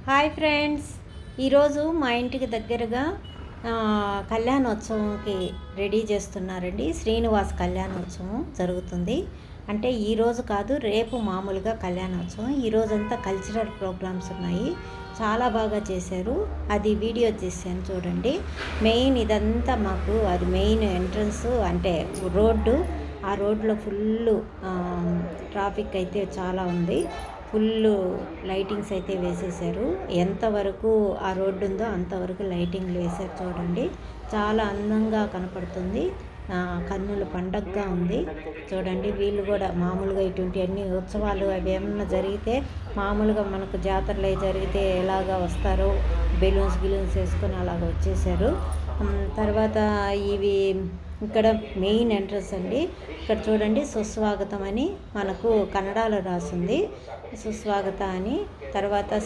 Hi friends, ఈరోజు మా ఇంటికి దగ్గరగా కళ్యాణోత్సవంకి రెడీ చేస్తున్నారండి. శ్రీనివాస్ కళ్యాణోత్సవం జరుగుతుంది. అంటే ఈరోజు కాదు, రేపు మామూలుగా కళ్యాణోత్సవం. ఈరోజంతా కల్చరల్ ప్రోగ్రామ్స్ ఉన్నాయి. చాలా బాగా చేశారు. అది వీడియో తీసాను చూడండి. మెయిన్ ఇదంతా మాకు అది మెయిన్ ఎంట్రన్స్, అంటే రోడ్డు. ఆ రోడ్లో ఫుల్ ట్రాఫిక్ అయితే చాలా ఉంది. ఫుల్ లైటింగ్స్ అయితే వేసేసారు. ఎంతవరకు ఆ రోడ్డు ఉందో అంతవరకు లైటింగ్లు వేసారు చూడండి. చాలా అందంగా కనపడుతుంది. కన్నుల పండగగా ఉంది చూడండి. వీళ్ళు కూడా మామూలుగా ఇటువంటి అన్ని ఉత్సవాలు అవి ఏమన్నా జరిగితే, మామూలుగా మనకు జాతరలు అవి జరిగితే ఎలాగా వస్తారో బెలూన్స్ వేసుకొని అలాగ వచ్చేసారు. తర్వాత ఇవి ఇక్కడ మెయిన్ ఎంట్రన్స్ అండి. ఇక్కడ చూడండి, సుస్వాగతం అని మనకు కన్నడలో రాసింది, సుస్వాగత అని. తర్వాత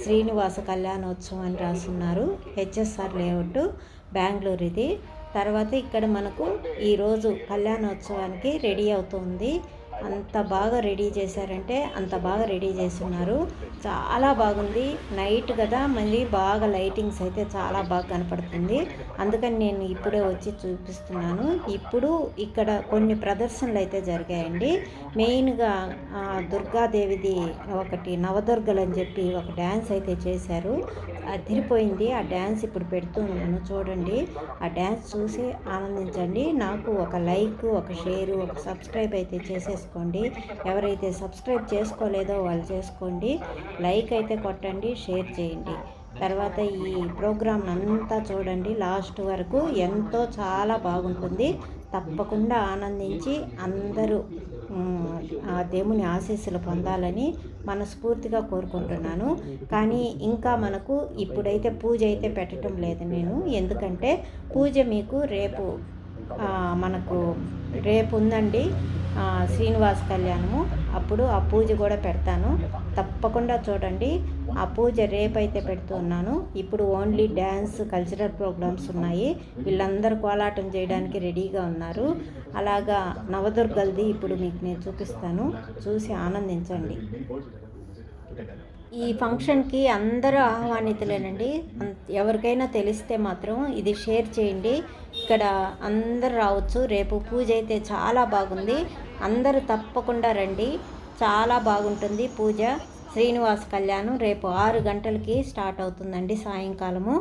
శ్రీనివాస కళ్యాణోత్సవం అని రాస్తున్నారు. హెచ్ఎస్ఆర్ లేఅవుట్, బెంగళూరు ఇది. తర్వాత ఇక్కడ మనకు ఈరోజు కళ్యాణోత్సవానికి రెడీ అవుతుంది. అంత బాగా రెడీ చేశారంటే అంత బాగా రెడీ చేస్తున్నారు. చాలా బాగుంది. నైట్ కదా, మళ్ళీ బాగా లైటింగ్స్ అయితే చాలా బాగా కనపడుతుంది. అందుకని నేను ఇప్పుడే వచ్చి చూపిస్తున్నాను. ఇప్పుడు ఇక్కడ కొన్ని ప్రదర్శనలు అయితే జరిగాయండి. మెయిన్గా దుర్గాదేవిది ఒకటి, నవదుర్గలు అని చెప్పి ఒక డ్యాన్స్ అయితే చేశారు. అదిరిపోయింది. ఆ డ్యాన్స్ ఇప్పుడు పెడుతూ ఉన్నాను చూడండి. ఆ డ్యాన్స్ చూసి ఆనందించండి. నాకు ఒక లైక్, ఒక షేరు, ఒక సబ్స్క్రైబ్ అయితే చేసేసుకోండి. ఎవరైతే సబ్స్క్రైబ్ చేసుకోలేదో వాళ్ళు చేసుకోండి. లైక్ అయితే కొట్టండి, షేర్ చేయండి. తర్వాత ఈ ప్రోగ్రామ్ అంతా చూడండి లాస్ట్ వరకు. ఎంతో చాలా బాగుంటుంది. తప్పకుండా ఆనందించి అందరూ ఆ దేవుని ఆశీస్సులు పొందాలని మనస్ఫూర్తిగా కోరుకుంటున్నాను. కానీ ఇంకా మనకు ఇప్పుడైతే పూజ అయితే పెట్టడం లేదు నేను. ఎందుకంటే పూజ మీకు రేపు మనకు రేపు ఉందండి శ్రీనివాస కళ్యాణము. అప్పుడు ఆ పూజ కూడా పెడతాను. తప్పకుండా చూడండి. ఆ పూజ రేపైతే పెడుతున్నాను. ఇప్పుడు ఓన్లీ డ్యాన్స్, కల్చరల్ ప్రోగ్రామ్స్ ఉన్నాయి. వీళ్ళందరూ కోలాటం చేయడానికి రెడీగా ఉన్నారు. అలాగా నవదుర్గలది ఇప్పుడు మీకు నేను చూపిస్తాను. చూసి ఆనందించండి. ఈ ఫంక్షన్కి అందరూ ఆహ్వానితులేనండి. ఎవరికైనా తెలిస్తే మాత్రం ఇది షేర్ చేయండి. ఇక్కడ అందరు రావచ్చు. రేపు పూజ అయితే చాలా బాగుంది. అందరూ తప్పకుండా రండి. చాలా బాగుంటుంది పూజ. శ్రీనివాస కళ్యాణం రేపు 6 గంటలకి స్టార్ట్ అవుతుందండి, సాయంకాలము.